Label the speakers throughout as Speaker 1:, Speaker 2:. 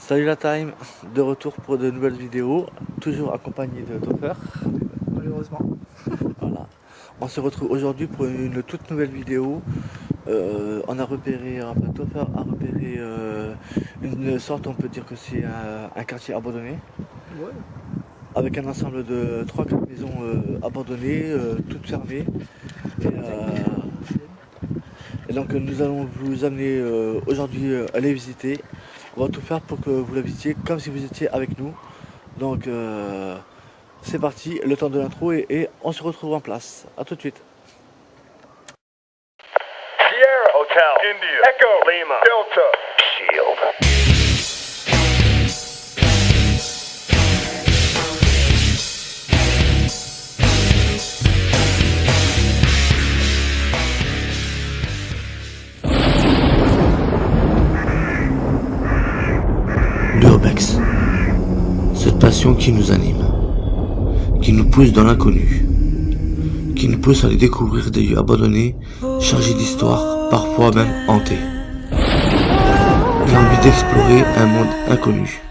Speaker 1: Salut la Time, de retour pour de nouvelles vidéos, toujours accompagné de Topher.
Speaker 2: Malheureusement.
Speaker 1: Voilà. On se retrouve aujourd'hui pour une toute nouvelle vidéo. On a repéré, Topher a repéré une sorte, on peut dire que c'est un quartier abandonné.
Speaker 2: Ouais.
Speaker 1: Avec un ensemble de 3-4 maisons abandonnées, toutes fermées. Et donc nous allons vous amener aujourd'hui à les visiter. On va tout faire pour que vous la visitiez comme si vous étiez avec nous. Donc c'est parti, le temps de l'intro et on se retrouve en place. A tout de suite.
Speaker 3: Sierra Hotel India Echo Lima Delta Shield.
Speaker 1: L'urbex, cette passion qui nous anime, qui nous pousse dans l'inconnu, qui nous pousse à aller découvrir des lieux abandonnés, chargés d'histoire, parfois même hantés. L'envie d'explorer un monde inconnu.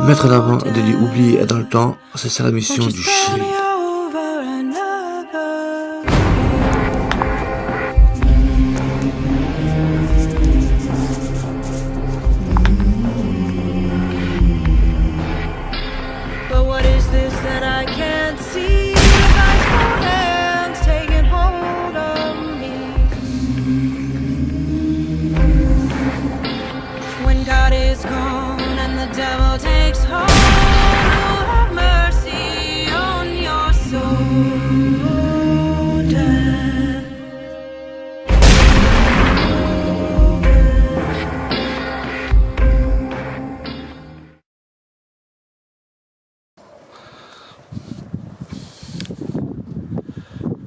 Speaker 1: Mettre en avant des lieux oubliés dans le temps, c'est ça la mission du Shield.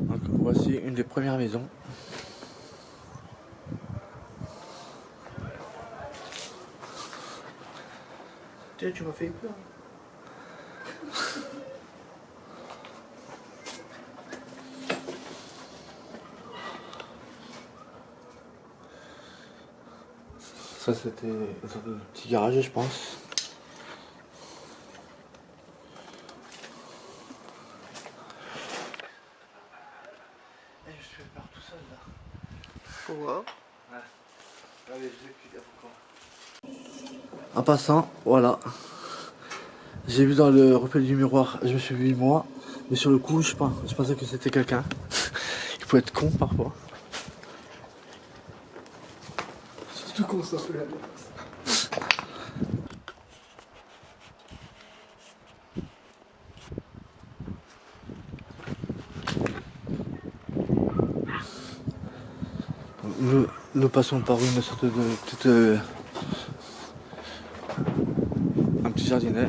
Speaker 1: Donc, voici une des premières maisons.
Speaker 2: Tu m'as fait peur.
Speaker 1: Ça c'était une sorte de petit garage, je pense. Et je suis faire tout seul là.
Speaker 2: Faut voir.
Speaker 1: Ouais. Allez, je vais expliquer pourquoi. En passant, voilà. J'ai vu dans le reflet du miroir, je me suis vu moi, mais sur le coup, je pensais que c'était quelqu'un. Il faut être con parfois.
Speaker 2: Surtout qu'on s'en fait la place.
Speaker 1: Nous passons par une sorte de petite, un petit jardinet.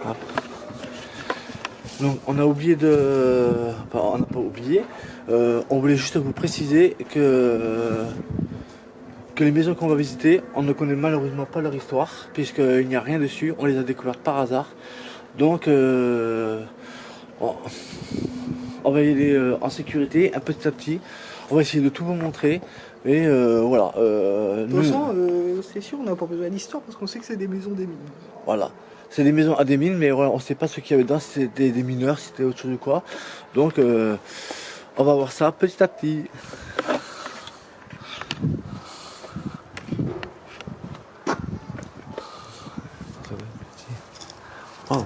Speaker 1: Hop. Donc on a oublié de... Enfin, on n'a pas oublié. On voulait juste vous préciser que les maisons qu'on va visiter, on ne connaît malheureusement pas leur histoire, puisqu'il n'y a rien dessus, on les a découvertes par hasard. Donc on va y aller en sécurité, un petit à petit. On va essayer de tout vous montrer. Et voilà.
Speaker 2: De toute façon, c'est sûr, on n'a pas besoin d'histoire parce qu'on sait que c'est des maisons des mines.
Speaker 1: Voilà. C'est des maisons à des mines, mais voilà, on ne sait pas ce qu'il y avait dedans, si c'était des mineurs, si c'était autre chose ou quoi. Donc on va voir ça petit à petit. Oh.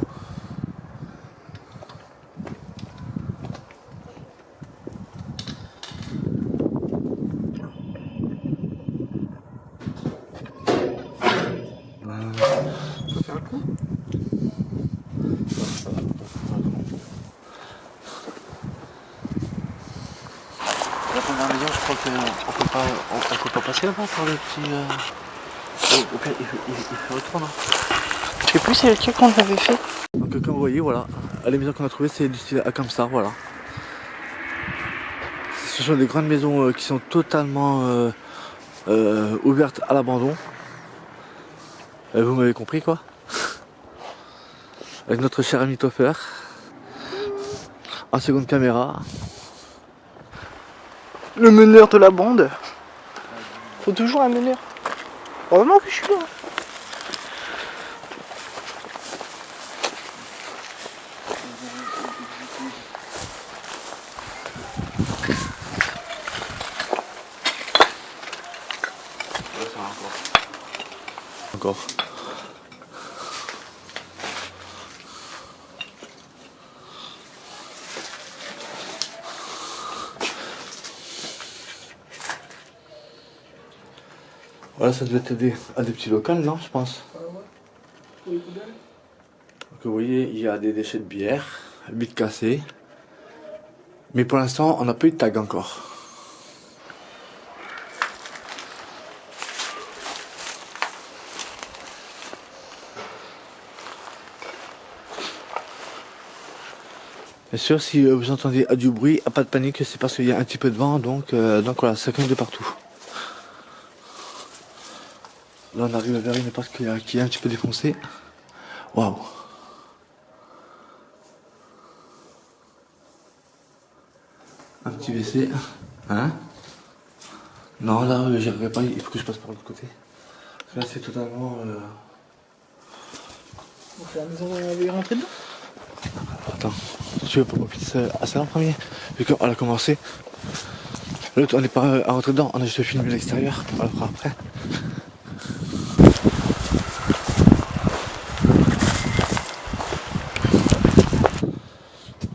Speaker 2: Ça fait un coup.
Speaker 1: La première maison, je crois qu'on peut pas passer là-bas par le petit... Au pire, il fait retourner.
Speaker 2: Je sais plus c'est lequel qu'on avait fait.
Speaker 1: Donc comme vous voyez, voilà, les maisons qu'on a trouvées, c'est du style comme ça, voilà. Ce sont des grandes maisons qui sont totalement ouvertes à l'abandon. Vous m'avez compris quoi. Avec notre cher ami Topher. en seconde caméra.
Speaker 2: Le meneur de la bande. Faut toujours un meneur. Heureusement que je suis là.
Speaker 1: Encore. Voilà, ça devait être à des petits locaux, non, je pense. Donc vous voyez, il y a des déchets de bière, vitres cassées. Mais pour l'instant, on n'a pas eu de tag encore. Bien sûr, si vous entendez du bruit, pas de panique, c'est parce qu'il y a un petit peu de vent, donc voilà, ça cogne de partout. Là, on arrive vers une porte qui est un petit peu défoncée. Waouh! Un petit WC. Hein? Non, là, j'y arriverai pas, il faut que je passe par l'autre côté. Parce que là, c'est totalement.
Speaker 2: Donc la maison, on avait rentré dedans.
Speaker 1: Attends, tu veux pas qu'on puisse à ça en premier? Vu qu'on a commencé. L'autre, on n'est pas à rentrer dedans, on a juste filmé l'extérieur. On le fera après.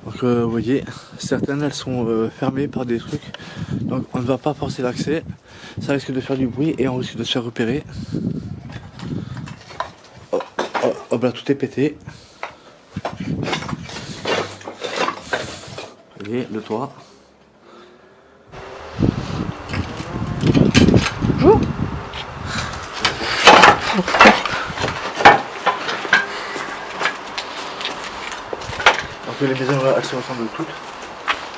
Speaker 1: Donc, vous voyez, certaines elles sont fermées par des trucs. Donc, on ne va pas forcer l'accès. Ça risque de faire du bruit et on risque de se faire repérer. Oh, oh, oh, là, tout est pété. Vous voyez, le toit.
Speaker 2: Bonjour.
Speaker 1: Donc les maisons elles se ressemblent toutes,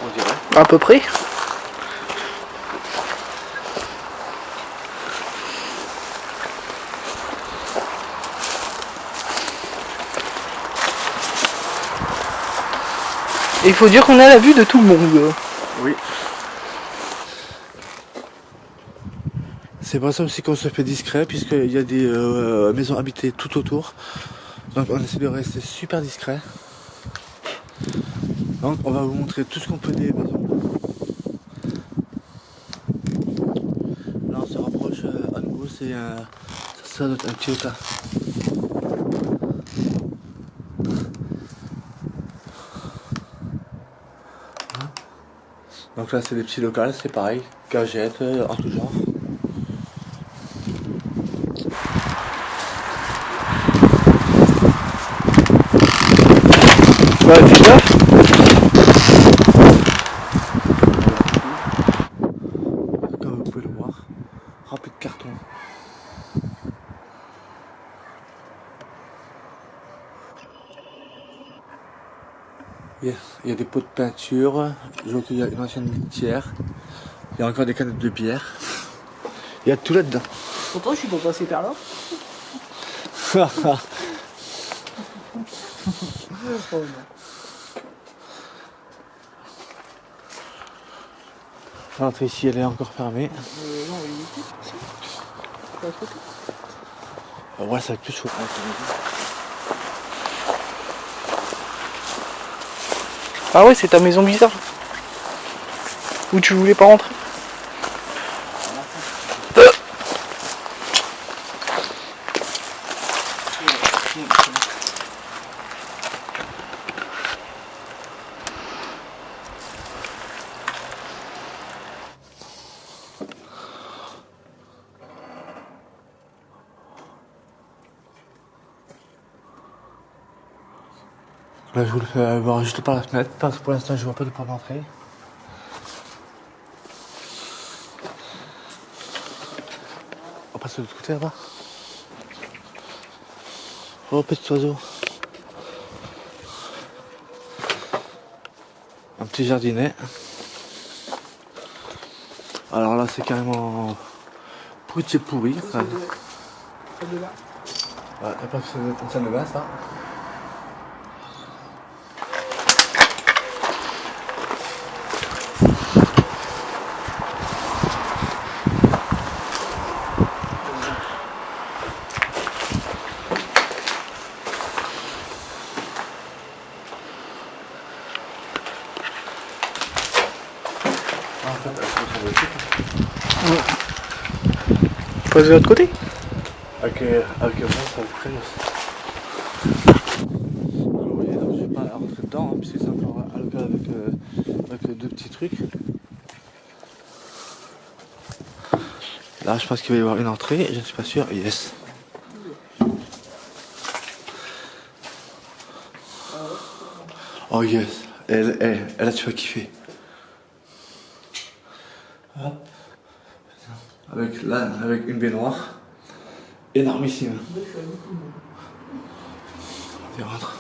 Speaker 1: on dirait.
Speaker 2: À peu près. Et il faut dire qu'on a la vue de tout le monde.
Speaker 1: Oui. C'est pour ça aussi qu'on se fait discret, puisqu'il y a des maisons habitées tout autour. Donc on essaie de rester super discret. Donc on va vous montrer tout ce qu'on peut des maisons. Là on se rapproche à nouveau, ça doit être un petit hôtel. Donc là c'est des petits locaux, c'est pareil, cagettes en tout genre.
Speaker 2: Ouais, fais gaffe.
Speaker 1: Comme vous pouvez le voir, rempli de carton. Il y a des pots de peinture, je vois qu'il y a une ancienne litière, il y a encore des canettes de bière, il y a tout là-dedans.
Speaker 2: Pourtant, je suis pas passé par là. Oh non.
Speaker 1: L'entrée ici, elle est encore fermée.
Speaker 2: Non, il était ici. Pas à côté.
Speaker 1: Ouais, ça va être plus chaud.
Speaker 2: Ah ouais, c'est ta maison bizarre. Où tu voulais pas rentrer.
Speaker 1: Là, je vous le fais voir juste par la fenêtre, parce que pour l'instant, je vois pas de porte d'entrée. On passe de l'autre côté là-bas. Oh, petit oiseau. Un petit jardinet. Alors là, c'est carrément pourri pourri.
Speaker 2: Ça de là.
Speaker 1: Ouais, parce que c'est une salle de bain, ça.
Speaker 2: Faut aller de l'autre côté.
Speaker 1: Avec moi, ça vous prenne aussi. Alors, oui, alors, je vais pas rentrer dedans, hein, puisque c'est encore un local avec deux petits trucs. Là, je pense qu'il va y avoir une entrée, je ne suis pas sûr. Yes. Oh yes. Elle là, tu vas kiffer. Hop. Avec une baignoire. Énormissime. Vas-y, rentre.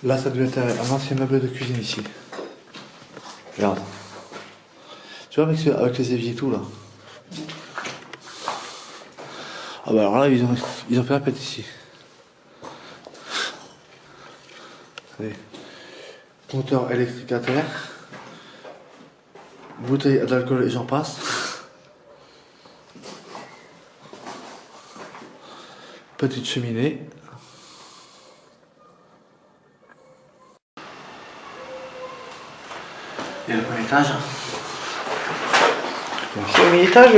Speaker 1: Là, ça doit être un ancien meuble de cuisine ici. Regarde. Tu vois, avec les éviers et tout, là. Ah bah alors là, ils ont fait la pète ici. Allez. Compteur électrique à terre. Bouteille d'alcool et j'en passe. Petite cheminée. Il y a le premier étage.
Speaker 2: C'est au premier étage.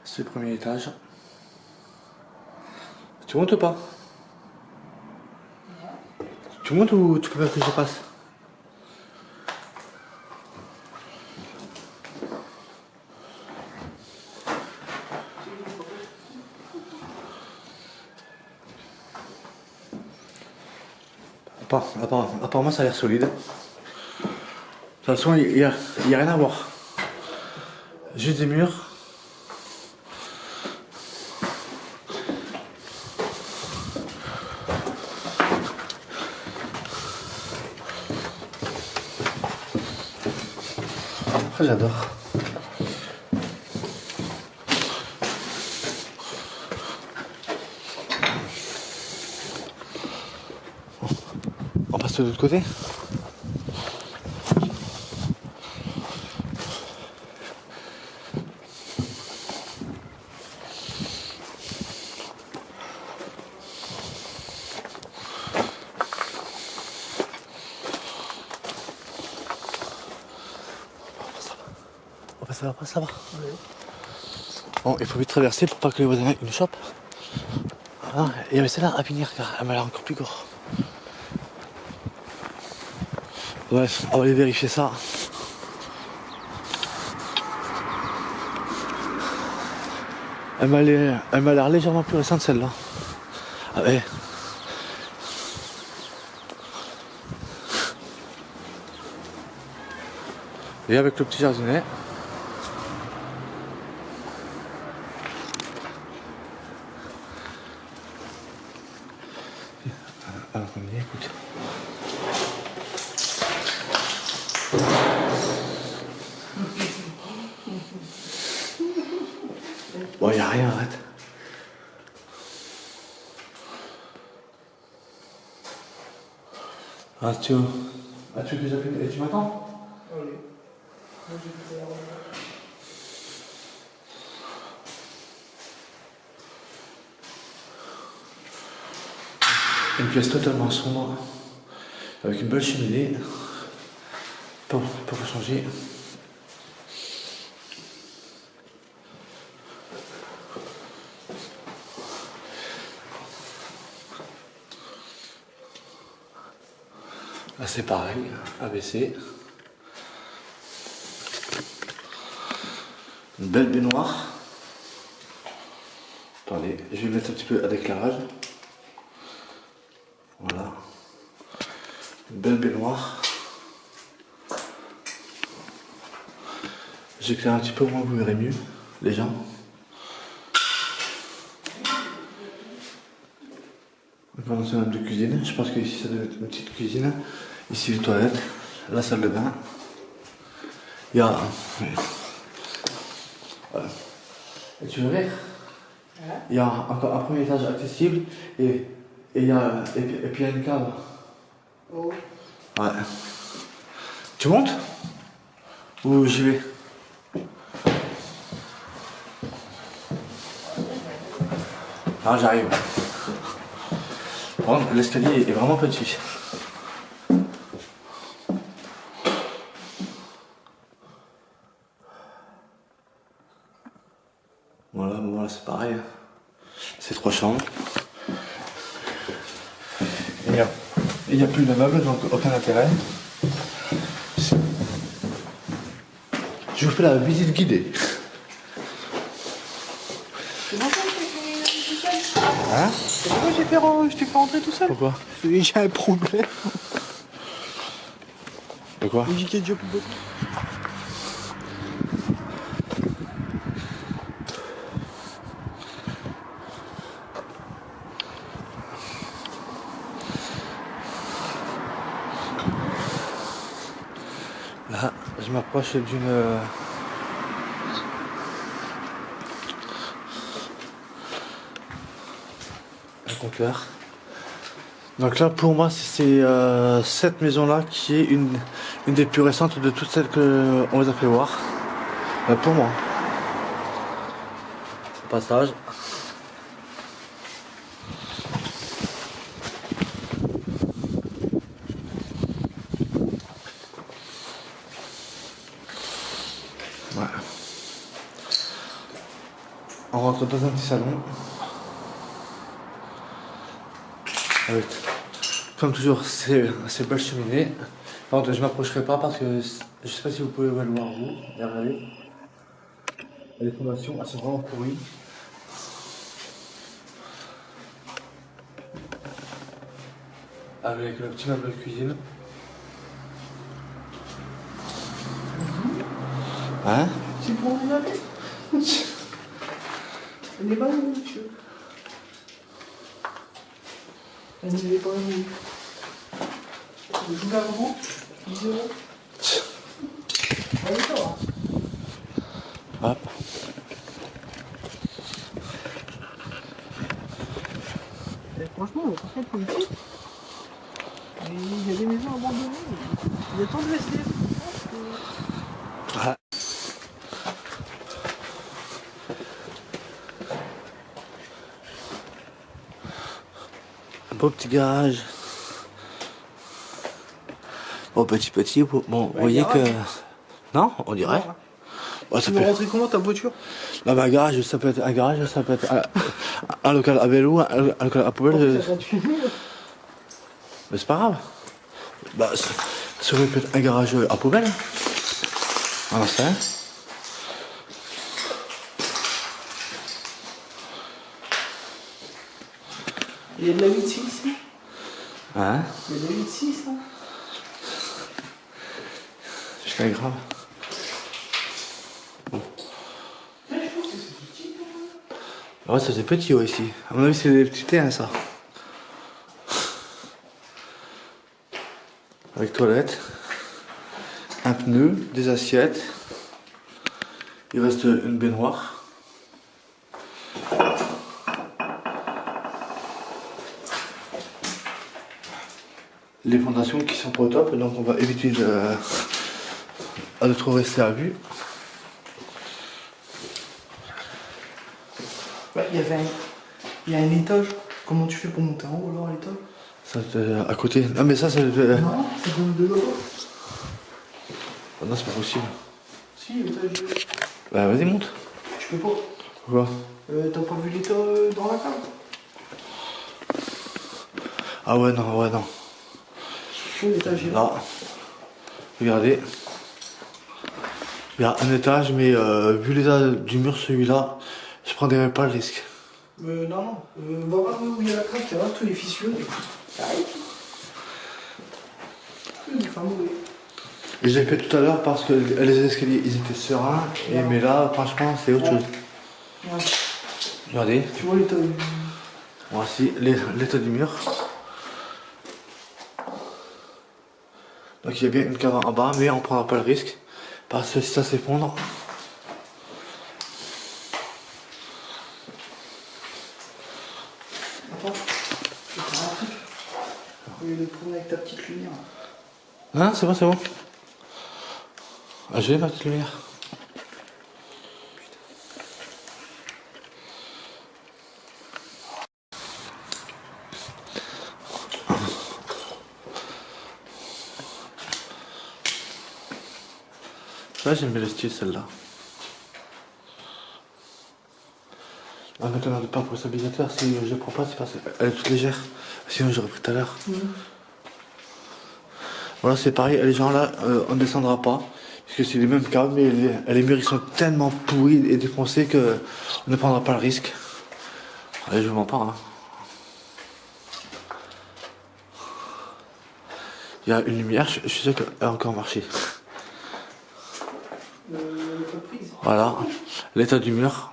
Speaker 1: C'est le premier étage. Tu montes ou pas? Tu montes ou tu préfères que je passe? Apparemment ça a l'air solide. De toute façon il y a rien à voir. Juste des murs. Ah, j'adore. On passe de l'autre côté. Ça va. Oui. Bon, il faut vite traverser pour pas que les voisins nous chopent. Ah, il y avait celle-là à finir, car elle m'a l'air encore plus gore. Bref, on va aller vérifier ça. Elle m'a l'air légèrement plus récente celle-là. Ah ouais. Et avec le petit jardinet. Alors, on y est, écoute. Bon, y a rien, arrête. Ah, tu veux que j'appelle et tu m'attends?
Speaker 2: Oui.
Speaker 1: Une pièce totalement sombre, avec une belle cheminée, pour changer. Là c'est pareil, ABC. Une belle baignoire. Attendez, je vais mettre un petit peu à d'éclairage. Voilà. Une belle baignoire. J'éclaire un petit peu moins, vous verrez mieux, les gens. On commence même de cuisine. Je pense qu'ici ça doit être une petite cuisine. Ici les toilettes, la salle de bain. Il y a. Voilà. Et tu veux rire? Il y a encore un premier étage accessible et puis il y a une cave.
Speaker 2: Oh.
Speaker 1: Ouais. Tu montes? Ou j'y vais? Ah, j'arrive. Bon, l'escalier est vraiment petit. Voilà, bon, voilà, c'est pareil. C'est 3 chambres. Il n'y a plus de meubles, donc aucun intérêt. Je vous fais la visite guidée. Hein?
Speaker 2: Pourquoi je t'ai fait rentrer tout seul?
Speaker 1: Pourquoi?
Speaker 2: Parce que j'ai un problème.
Speaker 1: De quoi?
Speaker 2: J'ai dit Dieu.
Speaker 1: Là, je m'approche un comptoir. Donc là, pour moi, c'est cette maison-là qui est une des plus récentes de toutes celles qu'on vous a fait voir. Pour moi. Au passage. Ouais. On rentre dans un petit salon. Avec, comme toujours, ces belles cheminées. Par contre, je m'approcherai pas parce que je sais pas si vous pouvez le voir vous. Regardez. Les fondations, elles sont vraiment pourries. Avec le petit meuble de cuisine. Hein?
Speaker 2: C'est pour vous laver. Elle n'est pas où, monsieur? Elle n'est pas où? Je vous la rends 10 euros. Allez, ça va.
Speaker 1: Hop.
Speaker 2: Et franchement, on est pas politique. Il y a des maisons abandonnées. Il y a tant de SDF.
Speaker 1: Ouais. Un beau petit garage. Bon, petit, bon, vous voyez que... Non, on dirait. Ouais, ça
Speaker 2: Tu
Speaker 1: peut...
Speaker 2: veux rentrer comment ta voiture?
Speaker 1: Non, mais un garage, ça peut être un garage, ça peut être un local à vélo, un local à poubelle.
Speaker 2: Ça va te filmer.
Speaker 1: Mais c'est pas grave. Bah, ça aurait pu être un garage à poubelle. Ah, c'est rien.
Speaker 2: Il y a de la 8-6 ici.
Speaker 1: Hein?
Speaker 2: Il y a de la 8-6 hein.
Speaker 1: C'est grave. Ouais, ça c'est petit ouais, ici. À mon avis, c'est des petits terrains, ça. Avec toilette, un pneu, des assiettes. Il reste une baignoire. Les fondations qui sont pas au top, donc on va éviter de trop rester à vue.
Speaker 2: Ouais, il y a un étage. Comment tu fais pour monter en haut alors à l'étage?
Speaker 1: Ça à côté. Non mais ça c'est.
Speaker 2: Non, c'est comme de l'eau.
Speaker 1: Oh, non c'est pas possible.
Speaker 2: Si, l'étage.
Speaker 1: Bah vas-y monte.
Speaker 2: Tu peux pas.
Speaker 1: Pourquoi?
Speaker 2: T'as pas vu l'état dans la cave?
Speaker 1: Ah ouais non.
Speaker 2: L'étage est là.
Speaker 1: Là. Regardez. Il y a un étage mais vu l'état du mur celui-là, je prendrais même pas le risque.
Speaker 2: Non. Va voir où il y a la cave, tu vas voir tous les fissures. Arrête. Il va mourir.
Speaker 1: Je l'ai fait tout à l'heure parce que les escaliers ils étaient sereins, mais là franchement c'est autre chose.
Speaker 2: Ouais.
Speaker 1: Regardez.
Speaker 2: Tu vois l'état
Speaker 1: Voici l'état du mur. Donc il y a bien une cave en bas, mais on ne prendra pas le risque. Parce que si ça s'effondre.
Speaker 2: Attends, je vais faire un truc. Au lieu de prendre avec ta petite lumière.
Speaker 1: Non, c'est bon, c'est bon. Ah, je vais ma petite lumière. Ça, j'aime bien le style, celle-là. Ah, maintenant, de pas pour le stabilisateur, si je ne prends pas, c'est parce qu'elle est toute légère. Sinon, j'aurais pris tout à l'heure. Voilà, c'est pareil, les gens là, on ne descendra pas. Parce que c'est les mêmes câbles, mais les murs ils sont tellement pourris et défoncés que on ne prendra pas le risque. Allez, je vous mens pas. Hein. Il y a une lumière, je suis sûr qu'elle a encore marché. Voilà, l'état du mur.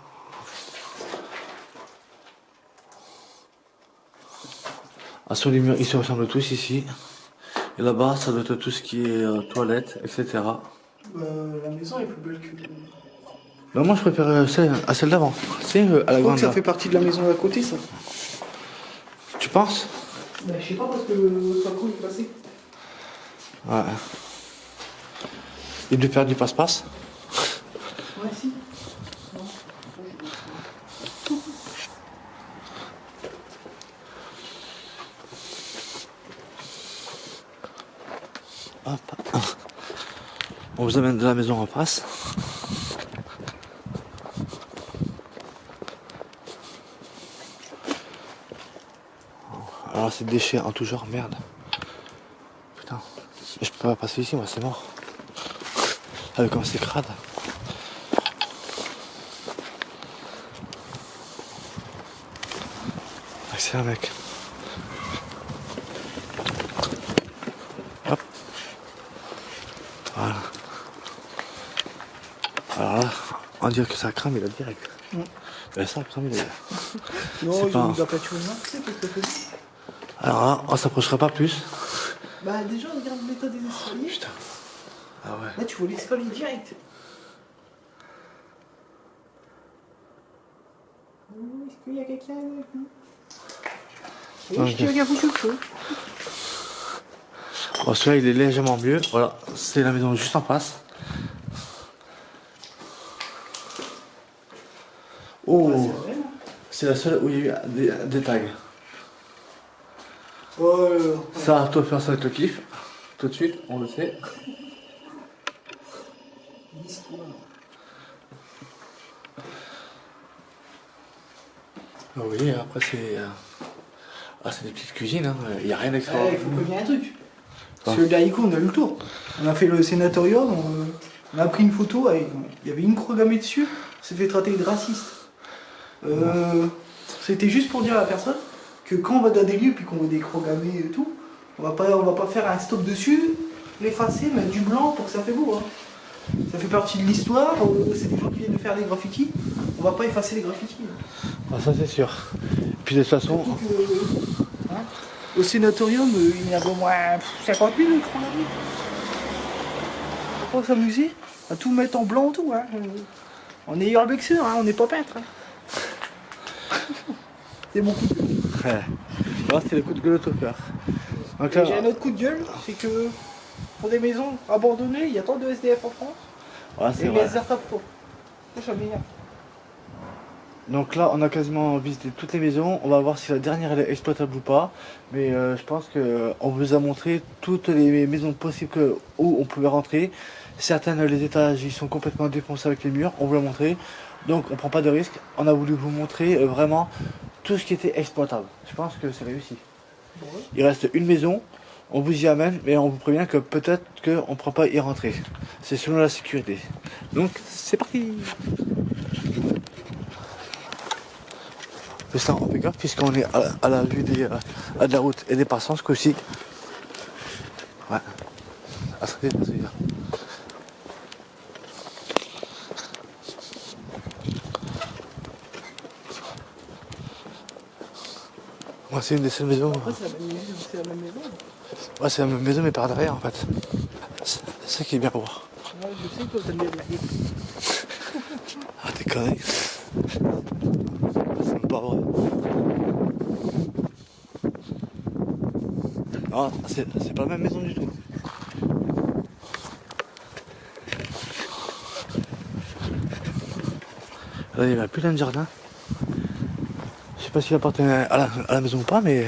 Speaker 1: Ah, sur les murs, ils se ressemblent tous ici. Et là-bas, ça doit être tout ce qui est toilette, etc.
Speaker 2: La maison est plus belle que.
Speaker 1: Non, moi je préfère celle à celle d'avant. C'est à la
Speaker 2: Je crois
Speaker 1: grande.
Speaker 2: que ça
Speaker 1: là.
Speaker 2: fait partie de la maison d'à côté, ça.
Speaker 1: Tu penses?
Speaker 2: Bah, je sais pas parce que le Paco est passé.
Speaker 1: Ouais. Il devait faire du passe-passe.
Speaker 2: Ouais, si. Non.
Speaker 1: Hop. On vous amène de la maison en face. Alors c'est déchets en tout genre, merde. Putain, je peux pas passer ici, moi c'est mort. Ah mais comme c'est crade. Accélère mec. Hop. Voilà. Alors là, on dirait que ça crame, il a direct. Ben ça crame, il a.
Speaker 2: Non,
Speaker 1: C'est
Speaker 2: ils
Speaker 1: pas-
Speaker 2: ont mis la peinture noire, tu sais, parce que ça fait.
Speaker 1: Alors là, on s'approchera pas plus.
Speaker 2: Bah, déjà, regarde l'état des escaliers.
Speaker 1: Putain. Ah ouais.
Speaker 2: Là, tu vois l'escalier direct. Est-ce qu'il y a quelqu'un avec nous? Oui, je te regarde quelque chose.
Speaker 1: Bon, celui-là, il est légèrement mieux. Voilà, c'est la maison juste en face. Oh, c'est la seule où il y a eu des tags.
Speaker 2: Oh,
Speaker 1: Ça, toi, faire ça avec le kiff. Tout de suite, on le sait. Ah oui, après, c'est. Ah, c'est des petites cuisines, hein. Il n'y a rien
Speaker 2: il
Speaker 1: d'extraordinaire.
Speaker 2: faut qu'il y ait un truc. Parce que d'Aïko, on a eu le tour. On a fait le sénatorium, on a pris une photo, il y avait une croix gammée dessus, on s'est fait traiter de raciste. C'était juste pour dire à la personne que quand on va dans des lieux puis qu'on voit des croix gammées et tout, on va pas faire un stop dessus, l'effacer, mettre du blanc pour que ça fait beau. Hein. Ça fait partie de l'histoire, c'est des gens qui viennent de faire des graffitis, on va pas effacer les graffitis.
Speaker 1: Ah, ça, c'est sûr. Puis de toute façon.
Speaker 2: Surtout que, hein, au sénatorium, il y avait au moins 50 000 de croix gammées. On va pas s'amuser à tout mettre en blanc et tout. Hein. On est urbexeur, hein, on n'est pas peintre. Hein. C'est mon coup de gueule.
Speaker 1: Ouais. Là, c'était le coup de gueule au topper. Donc là,
Speaker 2: J'ai un autre coup de gueule, c'est que pour des maisons abandonnées, il y a tant de SDF en France,
Speaker 1: ouais, c'est
Speaker 2: et
Speaker 1: vrai.
Speaker 2: les attrapent pas. Ça m'énerve.
Speaker 1: Donc là, on a quasiment visité toutes les maisons. On va voir si la dernière elle est exploitable ou pas. Mais je pense qu'on vous a montré toutes les maisons possibles où on pouvait rentrer. Certaines, les étages, ils sont complètement défoncés avec les murs. On vous l'a montré. Donc on prend pas de risque. On a voulu vous montrer vraiment tout ce qui était exploitable. Je pense que c'est réussi.
Speaker 2: Bon,
Speaker 1: Il reste une maison. On vous y amène, mais on vous prévient que peut-être qu'on ne pourra pas y rentrer. C'est selon la sécurité. Donc c'est parti. Mais ça, on fait gaffe puisqu'on est à la vue de la route et des passants ce coup-ci. Ouais. Ah, ça fait bien. Moi, c'est une des seules maisons.
Speaker 2: Après, c'est la même maison.
Speaker 1: Ouais, c'est la même maison, mais par derrière en fait. C'est ça qui est bien pour voir.
Speaker 2: Ouais, je sais que toi, t'aimes bien blaguer.
Speaker 1: Ah, t'es conneries. C'est même pas vrai. Non, c'est pas la même maison du tout. Là, il y avait plus d'un jardin. Je sais pas s'il appartenait à la maison ou pas, mais.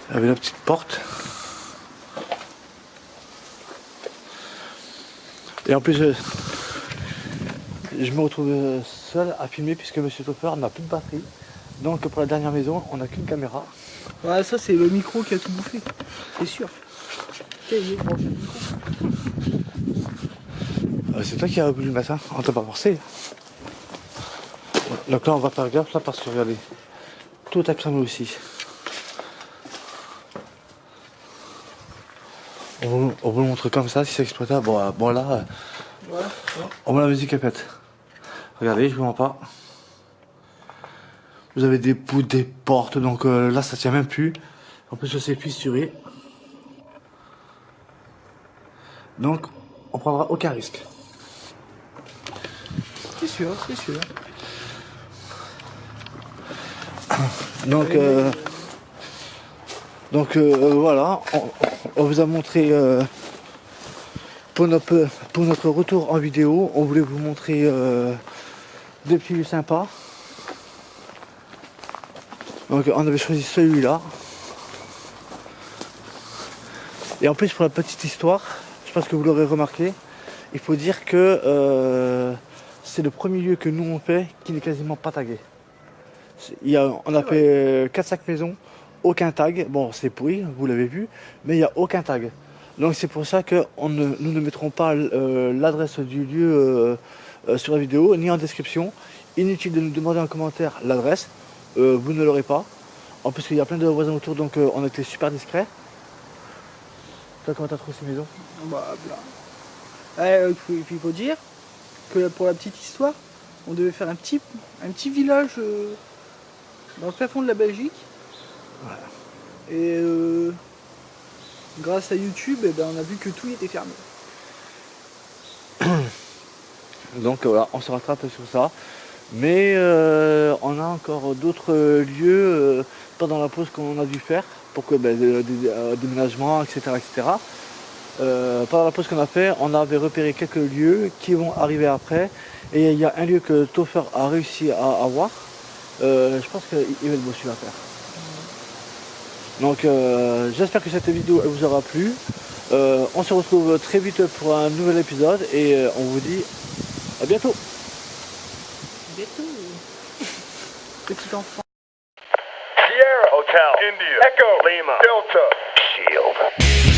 Speaker 1: Il y avait la petite porte. Et en plus, je me retrouve seul à filmer puisque Monsieur Topper n'a plus de batterie. Donc pour la dernière maison, on n'a qu'une caméra.
Speaker 2: Ouais, ça, c'est le micro qui a tout bouffé. C'est sûr. Ok, il est branché le micro.
Speaker 1: C'est toi qui as voulu le matin, on t'a pas forcé. Donc là on va faire gaffe là parce que regardez, tout a cramé aussi. On vous le montre comme ça si c'est exploitable. Bon là,
Speaker 2: Ouais, ouais.
Speaker 1: on voit la musique pète. Regardez, je vous mens pas. Vous avez des poutres, des portes, donc là ça tient même plus. En plus c'est fissuré. Donc on prendra aucun risque.
Speaker 2: C'est sûr, c'est sûr.
Speaker 1: Donc voilà, on vous a montré pour notre retour en vidéo, on voulait vous montrer des petits lieux sympas. Donc on avait choisi celui-là. Et en plus pour la petite histoire, je pense que vous l'aurez remarqué, il faut dire que c'est le premier lieu que nous on fait qui n'est quasiment pas tagué. On a fait 4-5 maisons, aucun tag. Bon, c'est pourri, vous l'avez vu, mais il n'y a aucun tag. Donc c'est pour ça que nous ne mettrons pas l'adresse du lieu sur la vidéo, ni en description. Inutile de nous demander en commentaire l'adresse, vous ne l'aurez pas. En plus, il y a plein de voisins autour, donc on a été super discret. Toi, comment t'as trouvé ces maisons?
Speaker 2: Bah, bla. Et puis il faut dire que pour la petite histoire, on devait faire un petit village dans le fin fond de la Belgique.
Speaker 1: Voilà.
Speaker 2: Et grâce à YouTube, eh ben, on a vu que tout était fermé.
Speaker 1: Donc voilà, on se rattrape sur ça. Mais on a encore d'autres lieux pendant la pause qu'on a dû faire pour que déménagement, etc. etc. Pendant la pause qu'on a fait, on avait repéré quelques lieux qui vont arriver après. Et il y a un lieu que Topher a réussi à avoir. Je pense qu'il va être beau celui à faire. Donc j'espère que cette vidéo elle vous aura plu. On se retrouve très vite pour un nouvel épisode et on vous dit à bientôt.
Speaker 2: Bientôt. Petit enfant.
Speaker 3: Sierra Hotel, India, Echo, Lima, Delta, Shield.